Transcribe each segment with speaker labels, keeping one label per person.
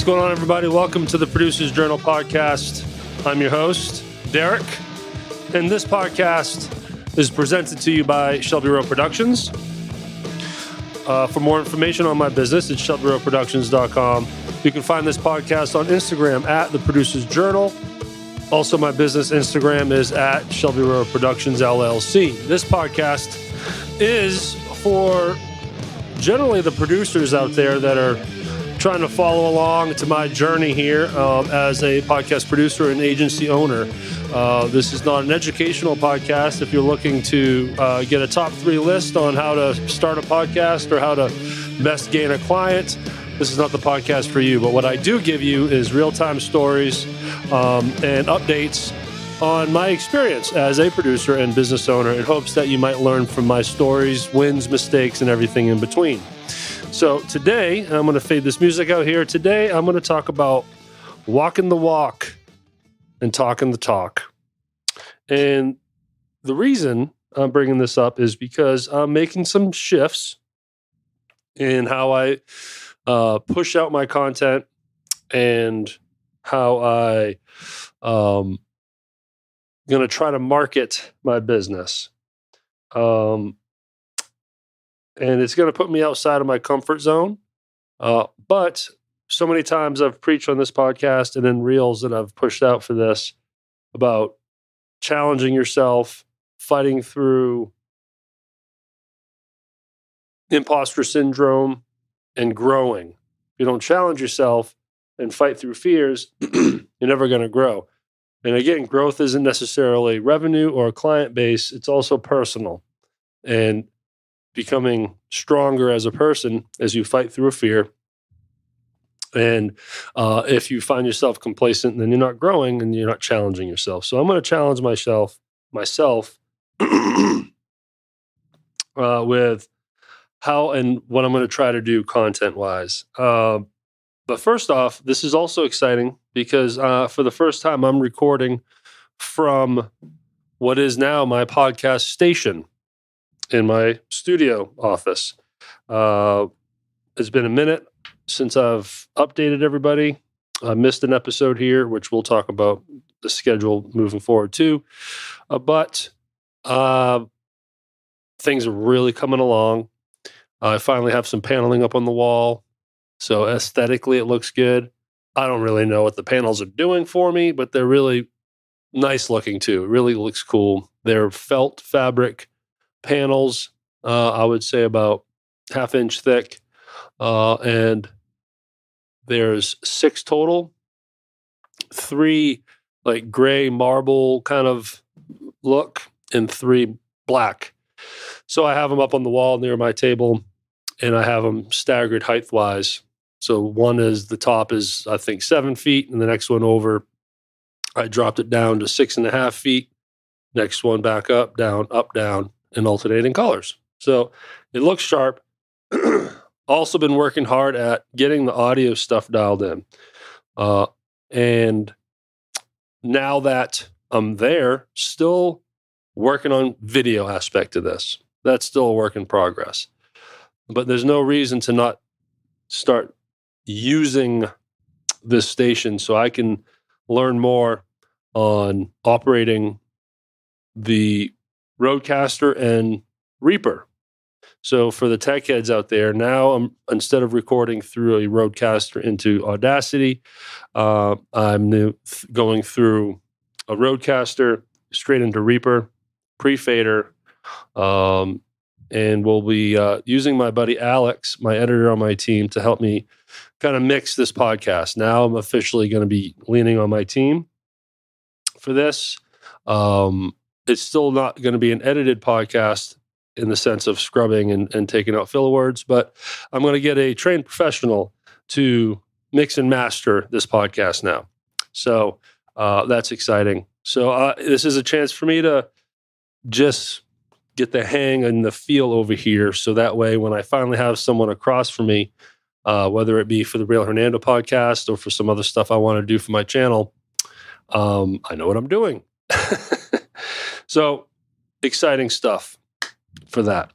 Speaker 1: What's going on, everybody? Welcome to the Producer's Journal podcast. I'm your host, Derek, and this podcast is presented to you by Shelby Rowe Productions. For more information on my business, it's shelbyroweproductions.com. You can find this podcast on Instagram at The Producer's Journal. Also, my business Instagram is at Shelby Rowe Productions LLC. This podcast is for generally the producers out there that are trying to follow along to my journey here as a podcast producer and agency owner. This is not an educational podcast. If you're looking to get a top 3 list on how to start a podcast or how to best gain a client, this is not the podcast for you. But what I do give you is real-time stories and updates on my experience as a producer and business owner in hopes that you might learn from my stories, wins, mistakes, and everything in between. So today, I'm going to fade this music out here. Today, I'm going to talk about walking the walk and talking the talk. And the reason I'm bringing this up is because I'm making some shifts in how I push out my content and how I going to try to market my business. And it's going to put me outside of my comfort zone. But so many times I've preached on this podcast and in reels that I've pushed out for this about challenging yourself, fighting through imposter syndrome, and growing. If you don't challenge yourself and fight through fears, you're never going to grow. And again, growth isn't necessarily revenue or a client base. It's also personal. And becoming stronger as a person as you fight through a fear. And if you find yourself complacent, then you're not growing and you're not challenging yourself. So I'm going to challenge myself with how and what I'm going to try to do content-wise. But first off, this is also exciting because for the first time, I'm recording from what is now my podcast station in my studio office. It's been a minute since I've updated everybody. I missed an episode here, which we'll talk about the schedule moving forward too. But things are really coming along. I finally have some paneling up on the wall. So aesthetically, it looks good. I don't really know what the panels are doing for me, but they're really nice looking too. It really looks cool. They're felt fabric panels, I would say about 1/2 inch thick. And there's 6 total, 3 like gray marble kind of look and 3 black. So I have them up on the wall near my table and I have them staggered height wise. So one is the top is, I think, 7 feet, and the next one over, I dropped it down to 6.5 feet. Next one back up, down, in alternating colors. So it looks sharp. Also been working hard at getting the audio stuff dialed in. And now that I'm there, still working on video aspect of this. That's still a work in progress. But there's no reason to not start using this station so I can learn more on operating the Rodecaster and Reaper. So for the tech heads out there, now instead of recording through a Rodecaster into Audacity, I'm going through a Rodecaster straight into Reaper, pre-fader, and we'll be using my buddy Alex, my editor on my team, to help me kind of mix this podcast. Now I'm officially going to be leaning on my team for this. It's still not going to be an edited podcast in the sense of scrubbing and taking out filler words, but I'm going to get a trained professional to mix and master this podcast now. So that's exciting. So this is a chance for me to just get the hang and the feel over here. So that way, when I finally have someone across from me, whether it be for the Real Hernando podcast or for some other stuff I want to do for my channel, I know what I'm doing. So exciting stuff for that.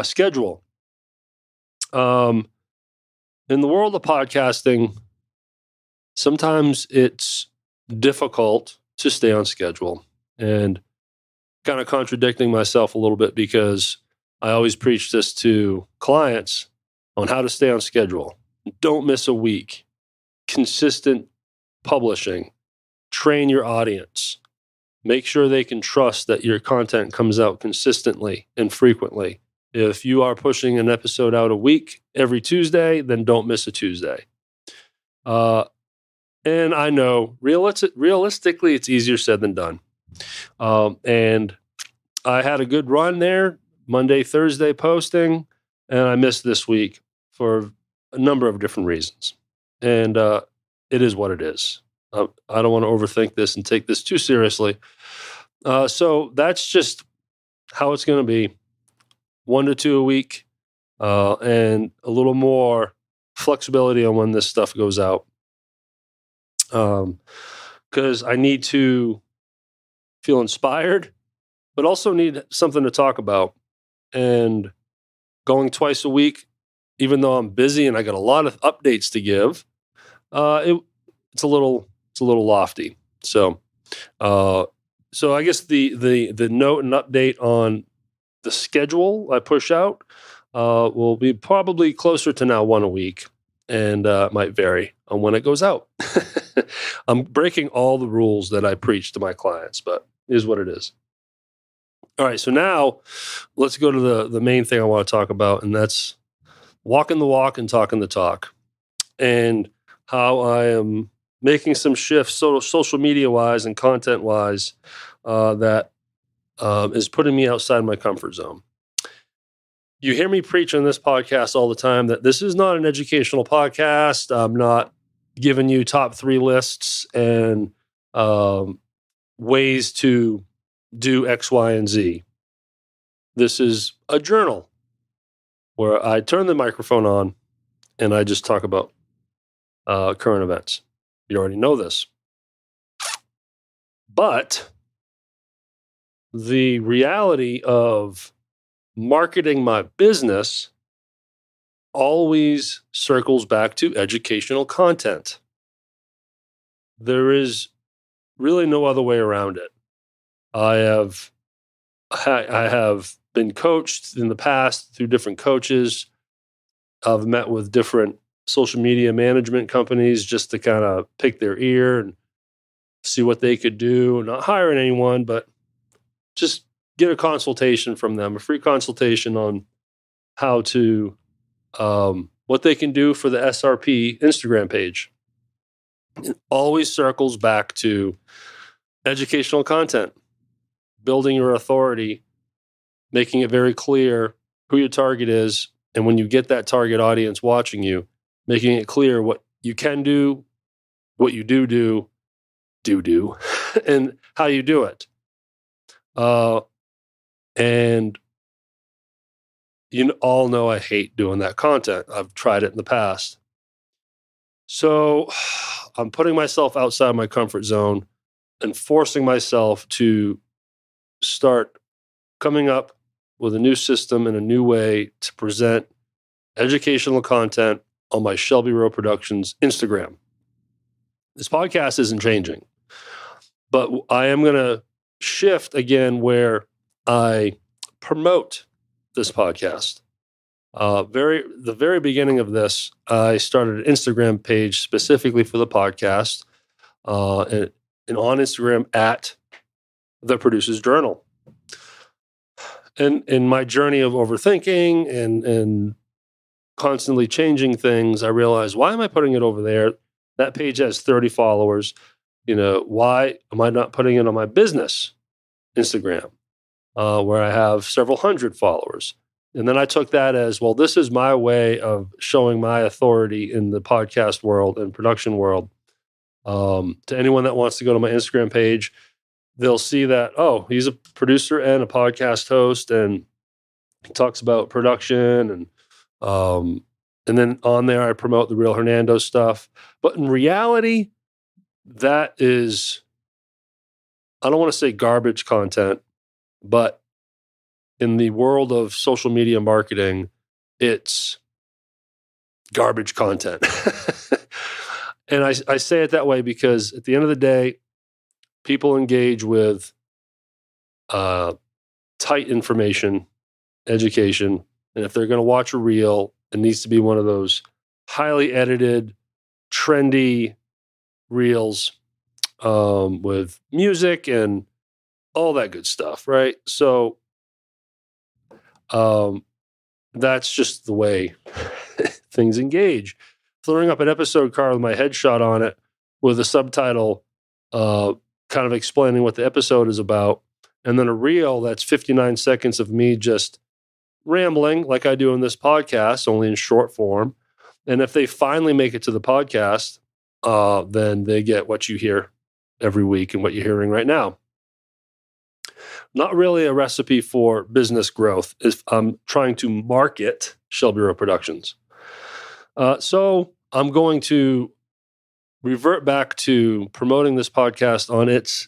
Speaker 1: Schedule. In the world of podcasting, sometimes it's difficult to stay on schedule, and kind of contradicting myself a little bit because I always preach this to clients on how to stay on schedule. Don't miss a week. Consistent publishing. Train your audience. Make sure they can trust that your content comes out consistently and frequently. If you are pushing an episode out a week every Tuesday, then don't miss a Tuesday. And I know realistically, it's easier said than done. And I had a good run there, Monday, Thursday posting, and I missed this week for a number of different reasons. And it is what it is. I don't want to overthink this and take this too seriously. So that's just how it's going to be. 1 to 2 a week, and a little more flexibility on when this stuff goes out. Because I need to feel inspired, but also need something to talk about. And going twice a week, even though I'm busy and I got a lot of updates to give, it's a little lofty. So I guess the note and update on the schedule I push out will be probably closer to now 1 a week, and might vary on when it goes out. I'm breaking all the rules that I preach to my clients, but it is what it is. All right, so now let's go to the main thing I want to talk about, and that's walking the walk and talking the talk, and how I am making some shifts social media-wise and content-wise that is putting me outside my comfort zone. You hear me preach on this podcast all the time that this is not an educational podcast. I'm not giving you top 3 lists and ways to do X, Y, and Z. This is a journal where I turn the microphone on and I just talk about current events. You already know this. But the reality of marketing my business always circles back to educational content. There is really no other way around it. I have been coached in the past through different coaches. I've met with different social media management companies just to kind of pick their ear and see what they could do. Not hiring anyone, but just get a consultation from them, a free consultation on how to, what they can do for the SRP Instagram page. It always circles back to educational content, building your authority, making it very clear who your target is. And when you get that target audience watching you, making it clear what you can do, what you do, and how you do it. And you all know I hate doing that content. I've tried it in the past. So I'm putting myself outside my comfort zone and forcing myself to start coming up with a new system and a new way to present educational content on my Shelby Rowe Productions Instagram. This podcast isn't changing, but I am going to shift again where I promote this podcast. The very beginning of this, I started an Instagram page specifically for the podcast, and on Instagram at The Producer's Journal. And in my journey of overthinking and constantly changing things, I realized, why am I putting it over there? That page has 30 followers. Why am I not putting it on my business Instagram, where I have several hundred followers? And then I took that as, well, this is my way of showing my authority in the podcast world and production world. To anyone that wants to go to my Instagram page, they'll see that, oh, he's a producer and a podcast host, and he talks about production. And then on there, I promote the Real Hernando stuff. But in reality, that is, I don't want to say garbage content, but in the world of social media marketing, it's garbage content. And I say it that way because at the end of the day, people engage with tight information, education. And if they're going to watch a reel, it needs to be one of those highly edited, trendy reels with music and all that good stuff, right? So that's just the way things engage. Throwing up an episode card with my headshot on it with a subtitle kind of explaining what the episode is about, and then a reel that's 59 seconds of me just rambling like I do in this podcast, only in short form. And if they finally make it to the podcast, then they get what you hear every week and what you're hearing right now. Not really a recipe for business growth if I'm trying to market Shelby Road Productions. So I'm going to revert back to promoting this podcast on its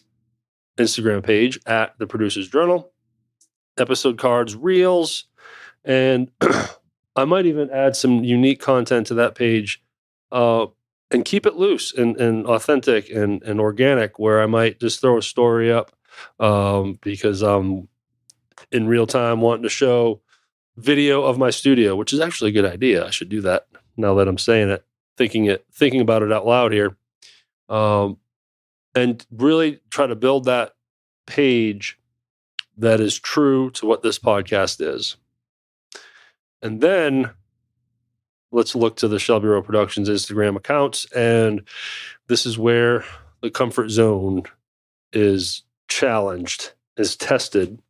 Speaker 1: Instagram page at The Producer's Journal, episode cards, reels, and I might even add some unique content to that page and keep it loose and authentic and organic, where I might just throw a story up because I'm in real time wanting to show video of my studio, which is actually a good idea. I should do that now that I'm saying it, thinking about it out loud here, and really try to build that page that is true to what this podcast is. And then let's look to the Shelby Road Productions Instagram accounts, and this is where the comfort zone is challenged, is tested,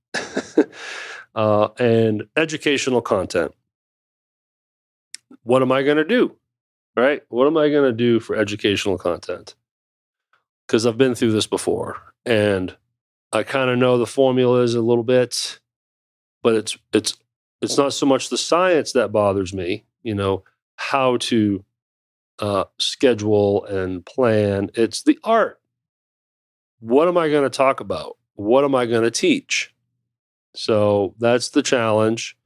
Speaker 1: and educational content. What am I going to do? Right? What am I going to do for educational content? Because I've been through this before, and I kind of know the formulas a little bit, but it's not so much the science that bothers me, how to schedule and plan. It's the art. What am I going to talk about? What am I going to teach? So that's the challenge.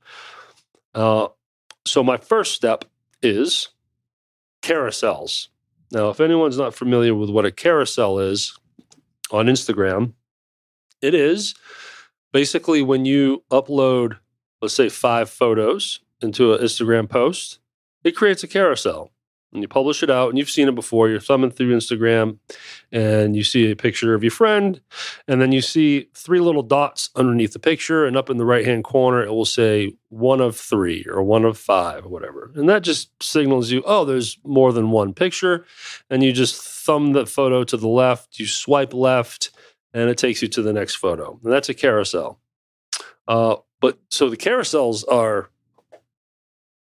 Speaker 1: So my first step is carousels. Now, if anyone's not familiar with what a carousel is on Instagram, it is basically when you upload, let's say, 5 photos into an Instagram post, it creates a carousel. And you publish it out, and you've seen it before. You're thumbing through Instagram, and you see a picture of your friend, and then you see 3 little dots underneath the picture, and up in the right-hand corner, it will say 1 of 3 or 1 of 5 or whatever. And that just signals you, oh, there's more than one picture, and you just thumb the photo to the left, you swipe left, and it takes you to the next photo. And that's a carousel. But so the carousels are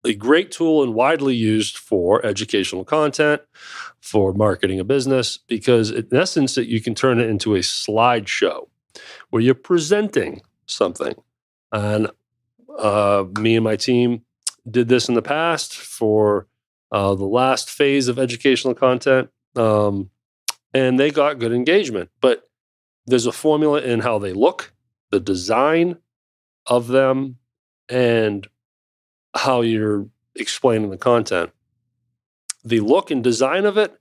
Speaker 1: a great tool and widely used for educational content, for marketing a business, because in essence, you can turn it into a slideshow where you're presenting something. And me and my team did this in the past for the last phase of educational content, and they got good engagement. But there's a formula in how they look, the design of them, and how you're explaining the content. The look and design of it,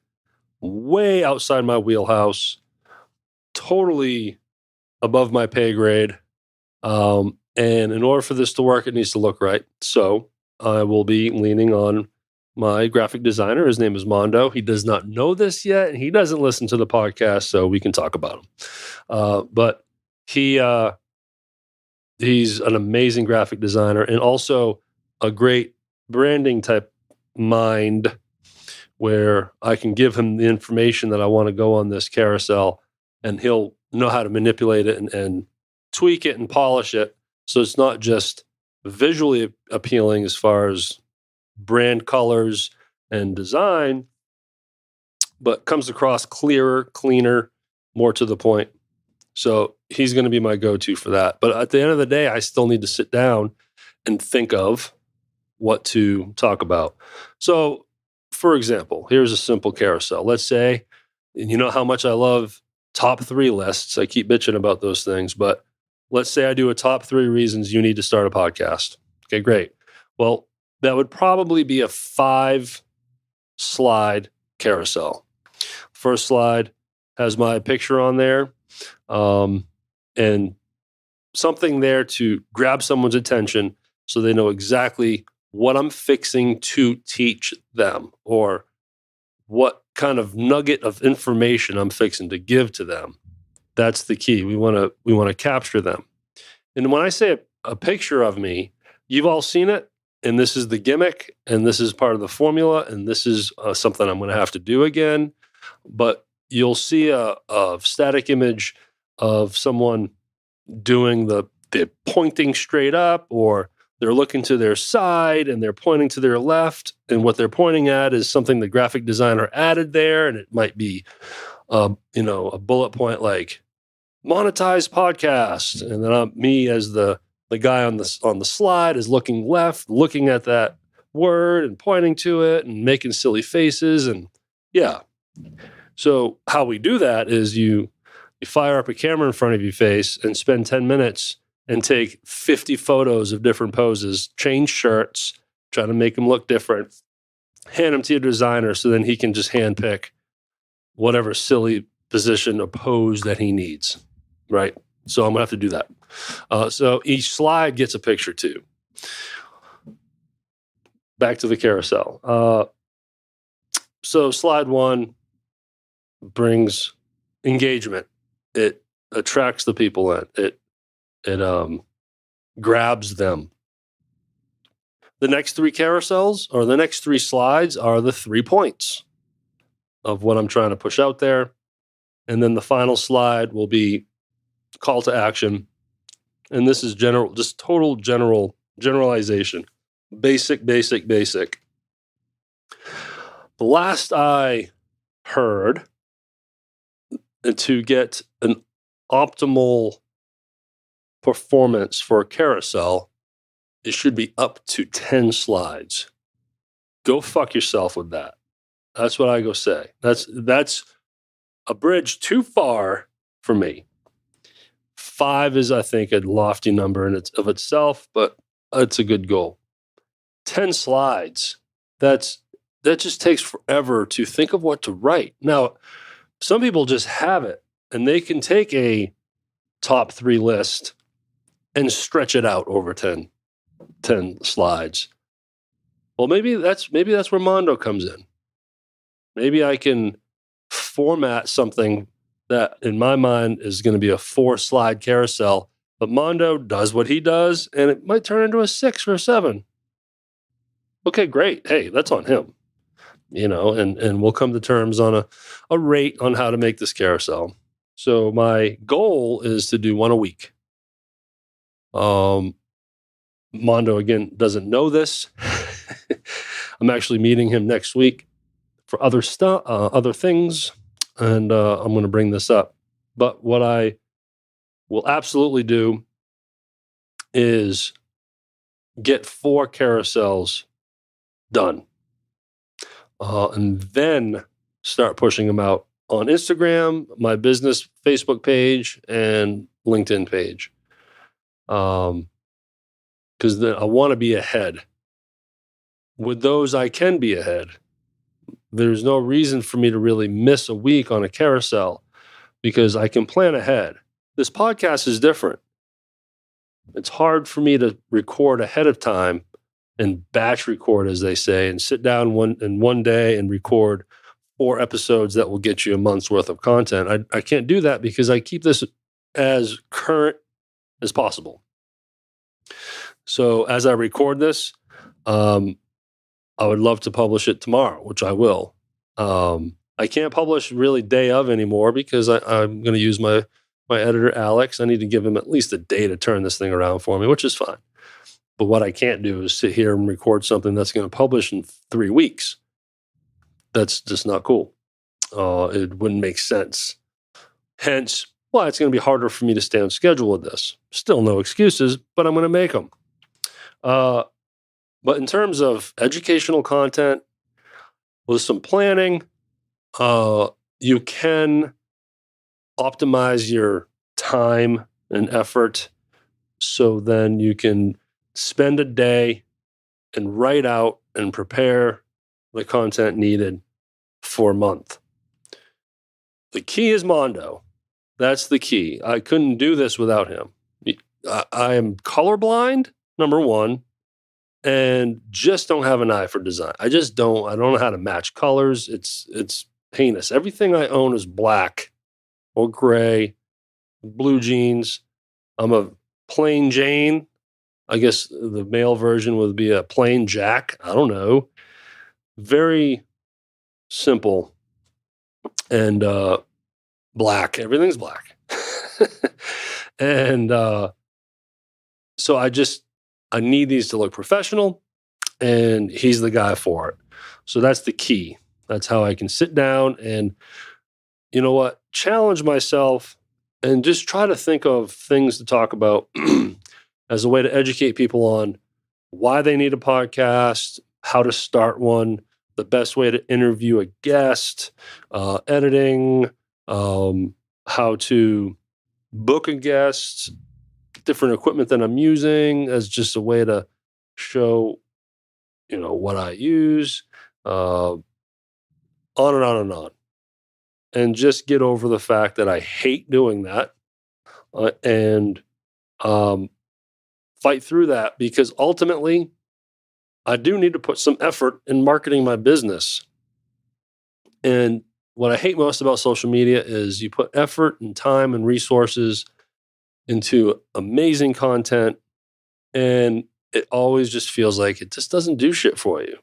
Speaker 1: way outside my wheelhouse, totally above my pay grade. And in order for this to work, it needs to look right. So I will be leaning on my graphic designer. His name is Mondo. He does not know this yet, and he doesn't listen to the podcast, so we can talk about him. But he's an amazing graphic designer, and also a great branding type mind, where I can give him the information that I want to go on this carousel, and he'll know how to manipulate it and tweak it and polish it. So it's not just visually appealing as far as brand colors and design, but comes across clearer, cleaner, more to the point. So he's going to be my go-to for that. But at the end of the day, I still need to sit down and think of what to talk about. So, for example, here's a simple carousel. Let's say, and you know how much I love top 3 lists. I keep bitching about those things, but let's say I do a top 3 reasons you need to start a podcast. Okay, great. Well, that would probably be a 5 slide carousel. First slide has my picture on there, and something there to grab someone's attention so they know exactly what I'm fixing to teach them, or what kind of nugget of information I'm fixing to give to them. That's the key. We want to capture them. And when I say a picture of me, you've all seen it, and this is the gimmick, and this is part of the formula, and this is something I'm going to have to do again. But you'll see a static image of someone doing they're pointing straight up, or they're looking to their side and they're pointing to their left, and what they're pointing at is something the graphic designer added there, and it might be a bullet point like monetize podcast, and then me as the guy on the slide is looking left, looking at that word and pointing to it and making silly faces. And yeah, so how we do that is you fire up a camera in front of your face and spend 10 minutes and take 50 photos of different poses, change shirts, try to make them look different, hand them to your designer so then he can just handpick whatever silly position or pose that he needs, right? So I'm going to have to do that. So each slide gets a picture too. Back to the carousel. So slide 1 brings engagement. It attracts the people in. It grabs them. The next 3 carousels, or the next 3 slides, are the 3 points of what I'm trying to push out there. And then the final slide will be call to action. And this is just total generalization. Basic. The last I heard, to get an optimal performance for a carousel, it should be up to 10 slides. Go fuck yourself with that. That's what I go say. That's a bridge too far for me. 5 is, I think, a lofty number in of itself, but it's a good goal. 10 slides. That just takes forever to think of what to write. Now, some people just have it, and they can take a top 3 list and stretch it out over 10 slides. Well, maybe that's where Mondo comes in. Maybe I can format something that in my mind is going to be a 4-slide carousel, but Mondo does what he does, and it might turn into a 6 or a 7. Okay, great. Hey, that's on him. And we'll come to terms on a rate on how to make this carousel. So my goal is to do 1 a week. Mondo, again, doesn't know this. I'm actually meeting him next week for other things, and I'm going to bring this up. But what I will absolutely do is get 4 carousels done, and then start pushing them out on Instagram, my business Facebook page, and LinkedIn page. Because then I want to be ahead. With those, I can be ahead. There's no reason for me to really miss a week on a carousel because I can plan ahead. This podcast is different. It's hard for me to record ahead of time and batch record, as they say, and sit down one day and record 4 episodes that will get you a month's worth of content. I can't do that because I keep this as current as possible. So as I record this, I would love to publish it tomorrow, which I will. I can't publish really day of anymore because I'm going to use my editor, Alex. I need to give him at least a day to turn this thing around for me, which is fine. But what I can't do is sit here and record something that's going to publish in 3 weeks. That's just not cool. It wouldn't make sense. Hence, why it's going to be harder for me to stay on schedule with this. Still no excuses, but I'm going to make them. But in terms of educational content, with some planning, you can optimize your time and effort so then you can spend a day and write out and prepare the content needed for a month. The key is Mondo. That's the key. I couldn't do this without him. I am colorblind, number one, and just don't have an eye for design. I just don't. I don't know how to match colors. It's heinous. Everything I own is black or gray, blue jeans. I'm a plain Jane. I guess the male version would be a plain Jack. I don't know. Very simple and black. Everything's black. And so I need these to look professional, and he's the guy for it. So that's the key. That's how I can sit down and, you know what, challenge myself and just try to think of things to talk about as a way to educate people on why they need a podcast, how to start one, the best way to interview a guest, editing, how to book a guest, different equipment that I'm using as just a way to show, what I use, on and on and on. And just get over the fact that I hate doing that, and fight through that, because ultimately I do need to put some effort in marketing my business. And what I hate most about social media is you put effort and time and resources into amazing content, and it always just feels like it just doesn't do shit for you.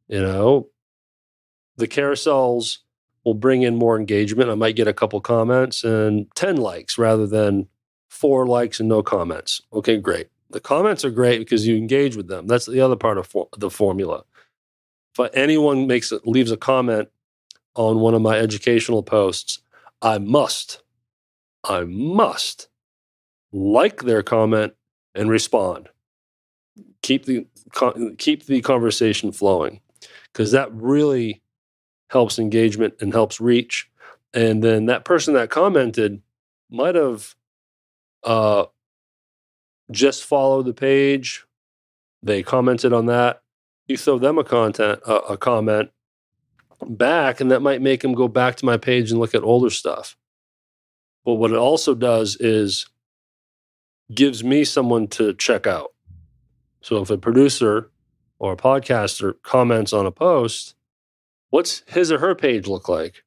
Speaker 1: The carousels will bring in more engagement. I might get a couple comments and 10 likes rather than 4 likes and no comments. Okay, great. The comments are great because you engage with them. That's the other part of the formula. If anyone leaves a comment on one of my educational posts, I must like their comment and respond. Keep the conversation flowing, because that really helps engagement and helps reach. And then that person that commented might have just followed the page. They commented on that. You throw them a comment back, and that might make them go back to my page and look at older stuff. But what it also does is gives me someone to check out. So if a producer or a podcaster comments on a post, what's his or her page look like?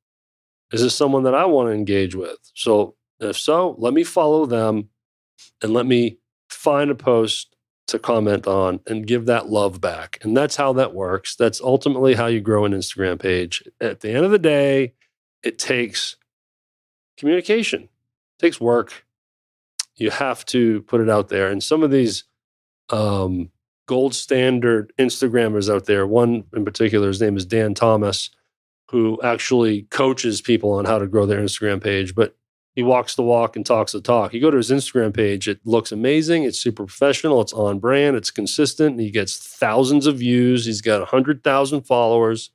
Speaker 1: Is this someone that I want to engage with? So if so, let me follow them and let me find a post to comment on and give that love back. And that's how that works. That's ultimately how you grow an Instagram page. At the end of the day, it takes communication. It takes work. You have to put it out there. And some of these gold standard Instagrammers out there, one in particular, his name is Dan Thomas, who actually coaches people on how to grow their Instagram page, but he walks the walk and talks the talk. You go to his Instagram page, it looks amazing. It's super professional. It's on brand. It's consistent. He gets thousands of views. He's got 100,000 followers,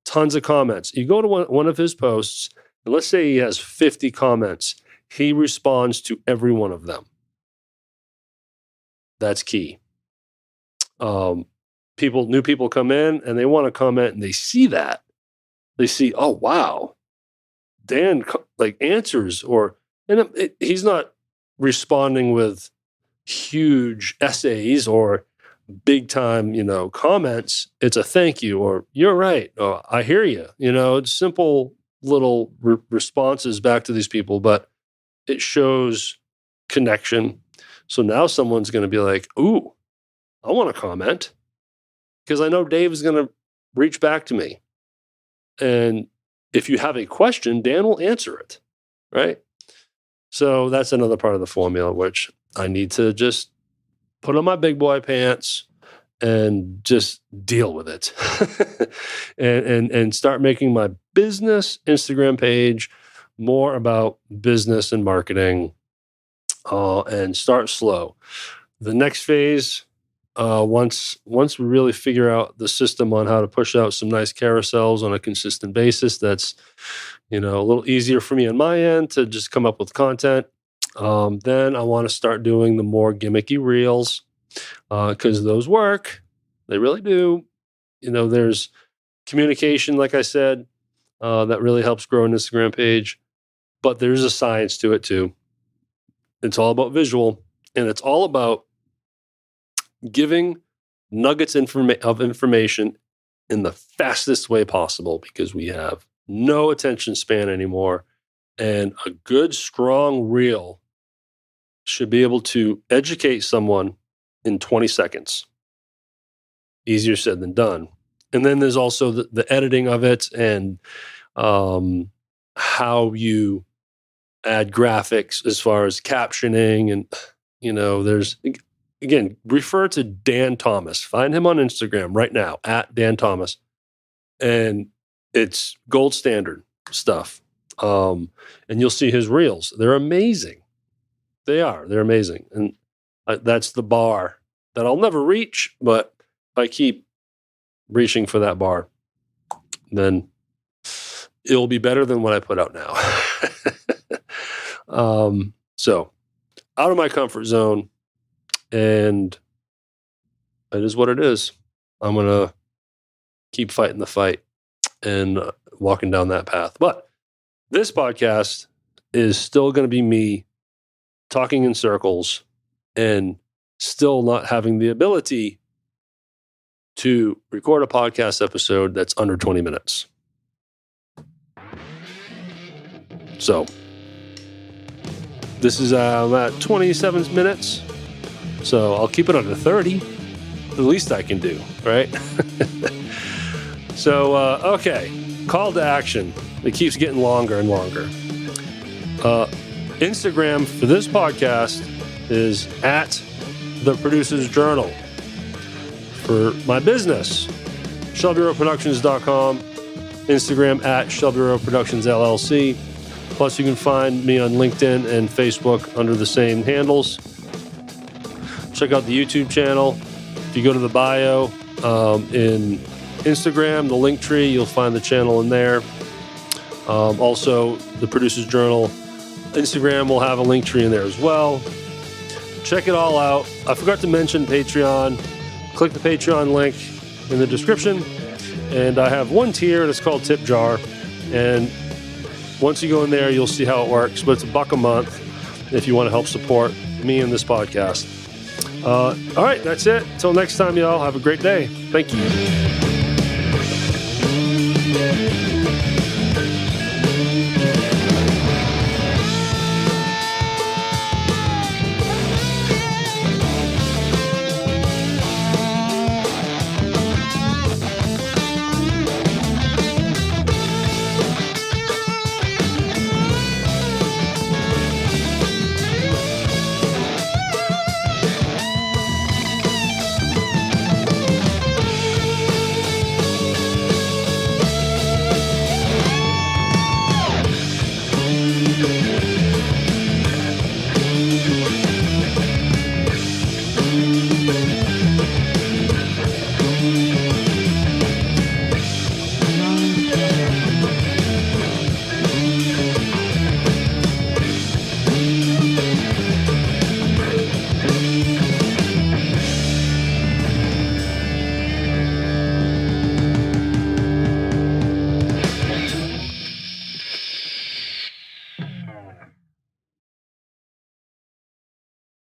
Speaker 1: tons of comments. You go to one of his posts, and let's say he has 50 comments. He responds to every one of them. That's key. New people come in and they want to comment, and they see that. They see, oh, wow, Dan answers, he's not responding with huge essays or big time, comments. It's a thank you, or you're right, or I hear you. It's simple little responses back to these people, but it shows connection. So now someone's going to be like, ooh, I want to comment, because I know Dave is going to reach back to me. And if you have a question, Dan will answer it, right? So that's another part of the formula, which I need to just put on my big boy pants and just deal with it and start making my business Instagram page more about business and marketing, and start slow. The next phase, once we really figure out the system on how to push out some nice carousels on a consistent basis, that's a little easier for me on my end to just come up with content. Then I want to start doing the more gimmicky reels, because those work. They really do. There's communication, like I said. that really helps grow an Instagram page. But there's a science to it too. It's all about visual, and it's all about giving nuggets of information in the fastest way possible, because we have no attention span anymore. And a good, strong reel should be able to educate someone in 20 seconds. Easier said than done. And then there's also the editing of it, and how you add graphics as far as captioning. And, there's, again, refer to Dan Thomas. Find him on Instagram right now, at Dan Thomas. And it's gold standard stuff. And you'll see his reels. They're amazing. They're amazing. And that's the bar that I'll never reach, but if I keep reaching for that bar, then it'll be better than what I put out now. So out of my comfort zone, and it is what it is. I'm going to keep fighting the fight and walking down that path. But this podcast is still going to be me talking in circles and still not having the ability to record a podcast episode that's under 20 minutes. So this is at 27 minutes. So I'll keep it under 30. The least I can do, right? So, okay. Call to action. It keeps getting longer and longer. Instagram for this podcast is at The Producer's Journal. For my business, ShelbyRoadProductions.com, Instagram at Shelby Road Productions LLC. Plus, you can find me on LinkedIn and Facebook under the same handles. Check out the YouTube channel. If you go to the bio in Instagram, the link tree, you'll find the channel in there. Also, the Producer's Journal Instagram will have a link tree in there as well. Check it all out. I forgot to mention Patreon. Click the Patreon link in the description. And I have one tier that's called Tip Jar. And once you go in there, you'll see how it works. But it's $1 a month if you want to help support me and this podcast. All right, that's it. Until next time, y'all. Have a great day. Thank you.